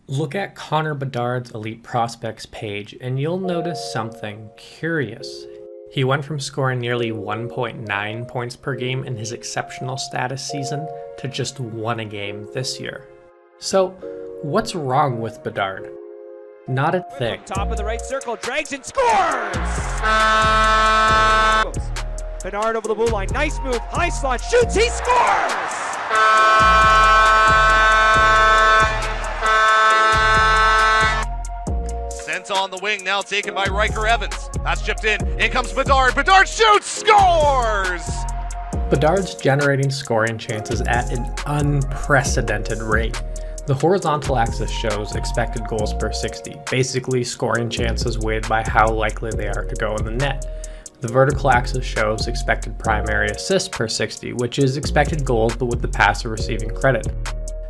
Look at Connor Bedard's Elite Prospects page and you'll notice something curious. He went from scoring nearly 1.9 points per game in his exceptional status season to just 1 a game this year. So, what's wrong with Bedard? Not a thing. Top of the right circle, drags and scores! Bedard over the blue line, nice move, high slot, shoots, he scores! Sent on the wing, now taken by Riker Evans. That's chipped in comes Bedard, Bedard shoots, scores! Bedard's generating scoring chances at an unprecedented rate. The horizontal axis shows expected goals per 60, basically scoring chances weighted by how likely they are to go in the net. The vertical axis shows expected primary assists per 60, which is expected goals but with the passer receiving credit.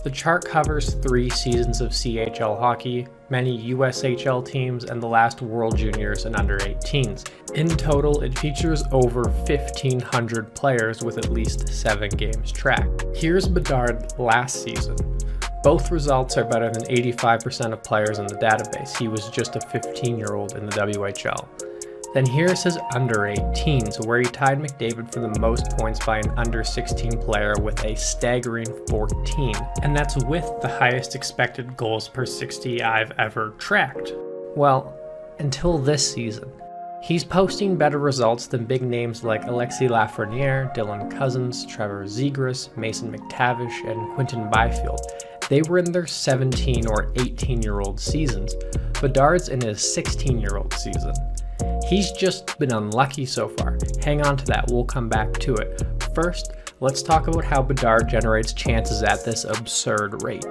The chart covers 3 seasons of CHL hockey, many USHL teams, and the last World Juniors and Under 18s. In total, it features over 1,500 players with at least 7 games tracked. Here's Bedard last season. Both results are better than 85% of players in the database. He was just a 15-year-old in the WHL. Then here's his under 18s, where he tied McDavid for the most points by an under 16 player with a staggering 14. And that's with the highest expected goals per 60 I've ever tracked. Well, until this season. He's posting better results than big names like Alexis Lafreniere, Dylan Cousins, Trevor Zegras, Mason McTavish, and Quinton Byfield. They were in their 17 or 18-year-old seasons. Bedard's in his 16-year-old season. He's just been unlucky so far. Hang on to that, we'll come back to it. First, let's talk about how Bedard generates chances at this absurd rate.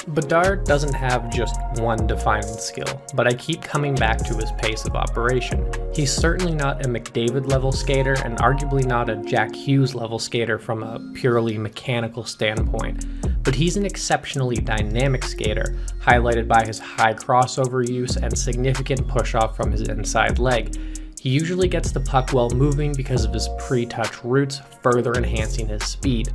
Bedard doesn't have just one defining skill, but I keep coming back to his pace of operation. He's certainly not a McDavid level skater and arguably not a Jack Hughes level skater from a purely mechanical standpoint, but he's an exceptionally dynamic skater, highlighted by his high crossover use and significant push-off from his inside leg. He usually gets the puck while moving because of his pre-touch roots, further enhancing his speed.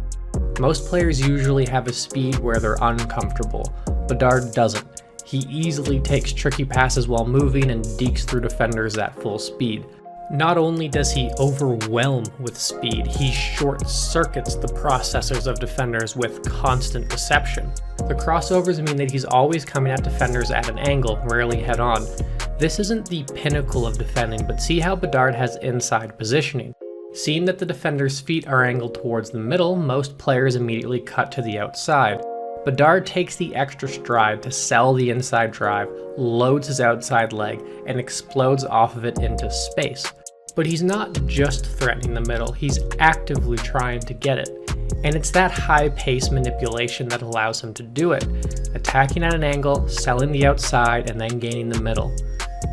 Most players usually have a speed where they're uncomfortable. Bedard doesn't. He easily takes tricky passes while moving and dekes through defenders at full speed. Not only does he overwhelm with speed, he short-circuits the processors of defenders with constant deception. The crossovers mean that he's always coming at defenders at an angle, rarely head-on. This isn't the pinnacle of defending, but see how Bedard has inside positioning. Seeing that the defender's feet are angled towards the middle, most players immediately cut to the outside. Bedard takes the extra stride to sell the inside drive, loads his outside leg, and explodes off of it into space. But he's not just threatening the middle, he's actively trying to get it. And it's that high pace manipulation that allows him to do it, attacking at an angle, selling the outside, and then gaining the middle.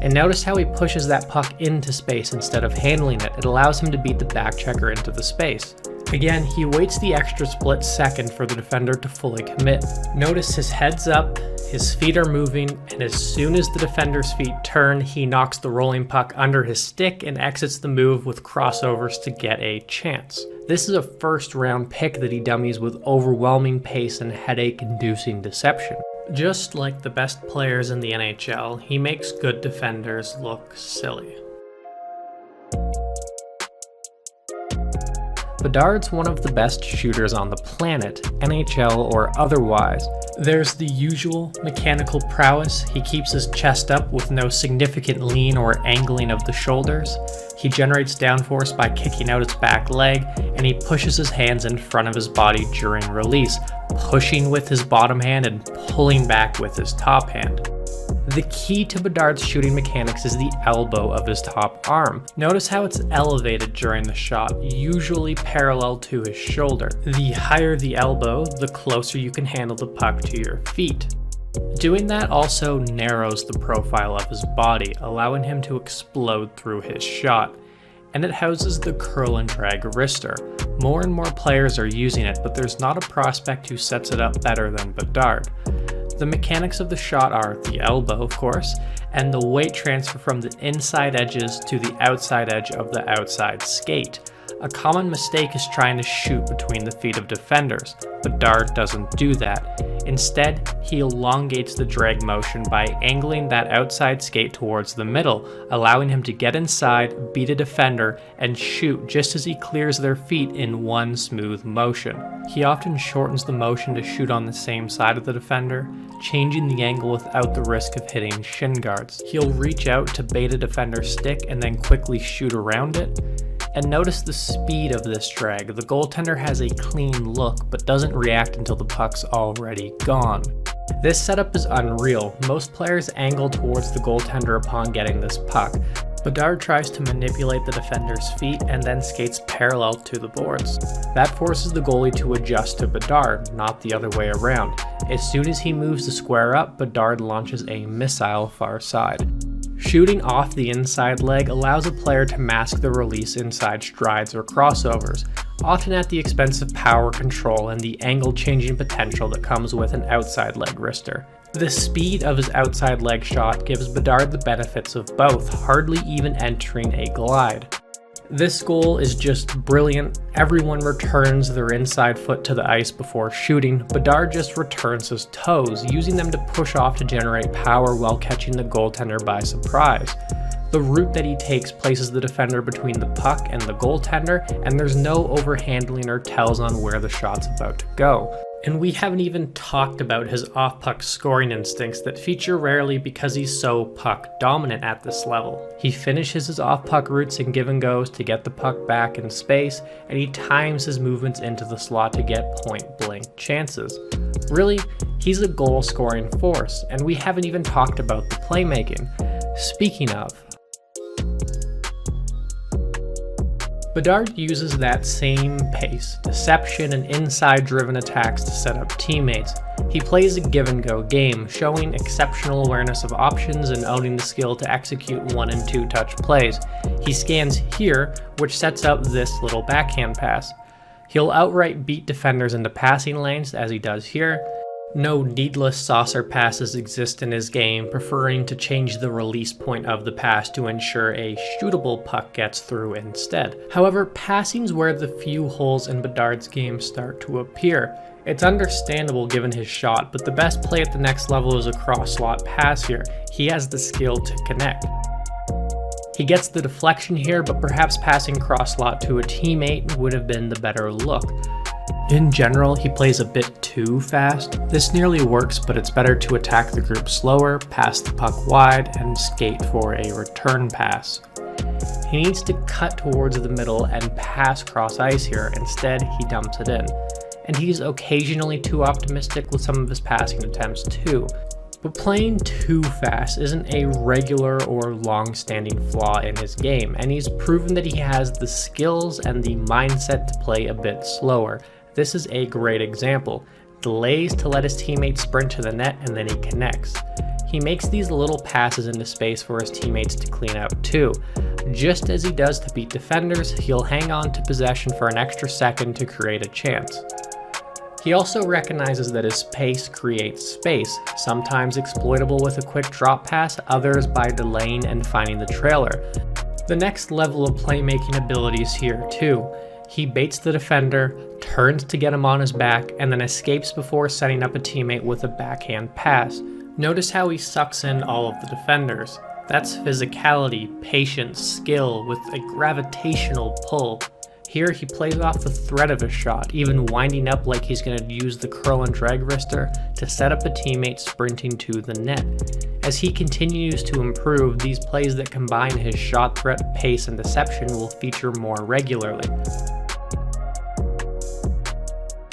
And notice how he pushes that puck into space instead of handling it. It allows him to beat the back checker into the space. Again, he waits the extra split second for the defender to fully commit. Notice his head's up, his feet are moving, and as soon as the defender's feet turn, he knocks the rolling puck under his stick and exits the move with crossovers to get a chance. This is a first-round pick that he dummies with overwhelming pace and headache-inducing deception. Just like the best players in the NHL, he makes good defenders look silly. Bedard's one of the best shooters on the planet, NHL or otherwise. There's the usual mechanical prowess. He keeps his chest up with no significant lean or angling of the shoulders. He generates downforce by kicking out his back leg, and he pushes his hands in front of his body during release, pushing with his bottom hand and pulling back with his top hand. The key to Bedard's shooting mechanics is the elbow of his top arm. Notice how it's elevated during the shot, usually parallel to his shoulder. The higher the elbow, the closer you can handle the puck to your feet. Doing that also narrows the profile of his body, allowing him to explode through his shot. And it houses the curl and drag wrister. More and more players are using it, but there's not a prospect who sets it up better than Bedard. The mechanics of the shot are the elbow, of course, and the weight transfer from the inside edges to the outside edge of the outside skate. A common mistake is trying to shoot between the feet of defenders. Bedard doesn't do that. Instead, he elongates the drag motion by angling that outside skate towards the middle, allowing him to get inside, beat a defender, and shoot just as he clears their feet in one smooth motion. He often shortens the motion to shoot on the same side of the defender, changing the angle without the risk of hitting shin guards. He'll reach out to bait a defender's stick and then quickly shoot around it. And notice the speed of this drag. The goaltender has a clean look, but doesn't react until the puck's already gone. This setup is unreal. Most players angle towards the goaltender upon getting this puck. Bedard tries to manipulate the defender's feet and then skates parallel to the boards. That forces the goalie to adjust to Bedard, not the other way around. As soon as he moves the square up, Bedard launches a missile far side. Shooting off the inside leg allows a player to mask the release inside strides or crossovers, often at the expense of power control and the angle-changing potential that comes with an outside leg wrister. The speed of his outside leg shot gives Bedard the benefits of both, hardly even entering a glide. This goal is just brilliant. Everyone returns their inside foot to the ice before shooting. Bedard just returns his toes, using them to push off to generate power while catching the goaltender by surprise. The route that he takes places the defender between the puck and the goaltender, and there's no overhandling or tells on where the shot's about to go. And we haven't even talked about his off-puck scoring instincts that feature rarely because he's so puck dominant at this level. He finishes his off-puck routes and give and goes to get the puck back in space, and he times his movements into the slot to get point-blank chances. Really, he's a goal-scoring force, and we haven't even talked about the playmaking. Speaking of, Bedard uses that same pace, deception, and inside-driven attacks to set up teammates. He plays a give-and-go game, showing exceptional awareness of options and owning the skill to execute 1- and 2-touch plays. He scans here, which sets up this little backhand pass. He'll outright beat defenders into passing lanes, as he does here. No needless saucer passes exist in his game, preferring to change the release point of the pass to ensure a shootable puck gets through instead. However, passing's where the few holes in Bedard's game start to appear. It's understandable given his shot, but the best play at the next level is a cross-slot pass here. He has the skill to connect. He gets the deflection here, but perhaps passing cross-slot to a teammate would have been the better look. In general, he plays a bit too fast. This nearly works, but it's better to attack the group slower, pass the puck wide, and skate for a return pass. He needs to cut towards the middle and pass cross ice here. Instead, he dumps it in. And he's occasionally too optimistic with some of his passing attempts too. But playing too fast isn't a regular or long-standing flaw in his game, and he's proven that he has the skills and the mindset to play a bit slower. This is a great example. Delays to let his teammates sprint to the net, and then he connects. He makes these little passes into space for his teammates to clean out too. Just as he does to beat defenders, he'll hang on to possession for an extra second to create a chance. He also recognizes that his pace creates space, sometimes exploitable with a quick drop pass, others by delaying and finding the trailer. The next level of playmaking ability is here too. He baits the defender, turns to get him on his back, and then escapes before setting up a teammate with a backhand pass. Notice how he sucks in all of the defenders. That's physicality, patience, skill with a gravitational pull. Here he plays off the threat of a shot, even winding up like he's going to use the curl and drag wrister to set up a teammate sprinting to the net. As he continues to improve, these plays that combine his shot threat, pace, and deception will feature more regularly.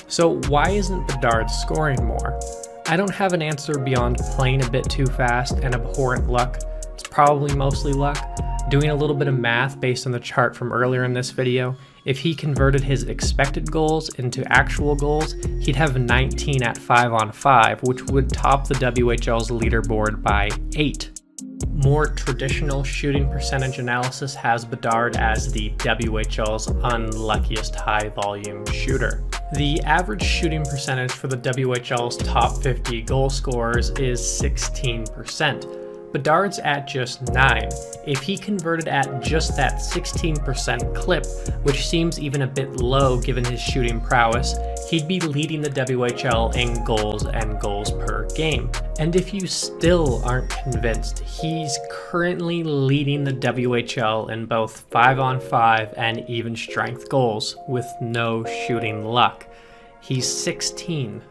So why isn't Bedard scoring more? I don't have an answer beyond playing a bit too fast and abhorrent luck. It's probably mostly luck. Doing a little bit of math based on the chart from earlier in this video, if he converted his expected goals into actual goals, he'd have 19 at 5-on-5, which would top the WHL's leaderboard by 8. More traditional shooting percentage analysis has Bedard as the WHL's unluckiest high-volume shooter. The average shooting percentage for the WHL's top 50 goal scorers is 16%. Bedard's at just 9. If he converted at just that 16% clip, which seems even a bit low given his shooting prowess, he'd be leading the WHL in goals and goals per game. And if you still aren't convinced, he's currently leading the WHL in both 5-on-5 and even strength goals with no shooting luck. He's 16.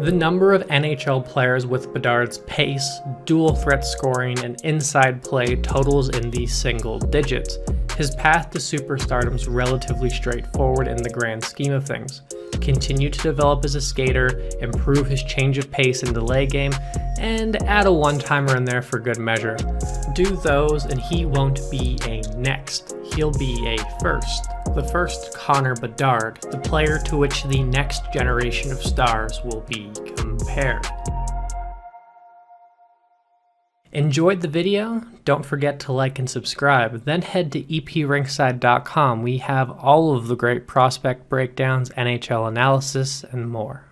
The number of NHL players with Bedard's pace, dual threat scoring, and inside play totals in the single digits. His path to superstardom's relatively straightforward in the grand scheme of things. Continue to develop as a skater, improve his change of pace and delay game, and add a one-timer in there for good measure. Do those and he won't be a next, he'll be a first. The first Connor Bedard, the player to which the next generation of stars will be compared. Enjoyed the video? Don't forget to like and subscribe, then head to eprinkside.com. We have all of the great prospect breakdowns, NHL analysis, and more.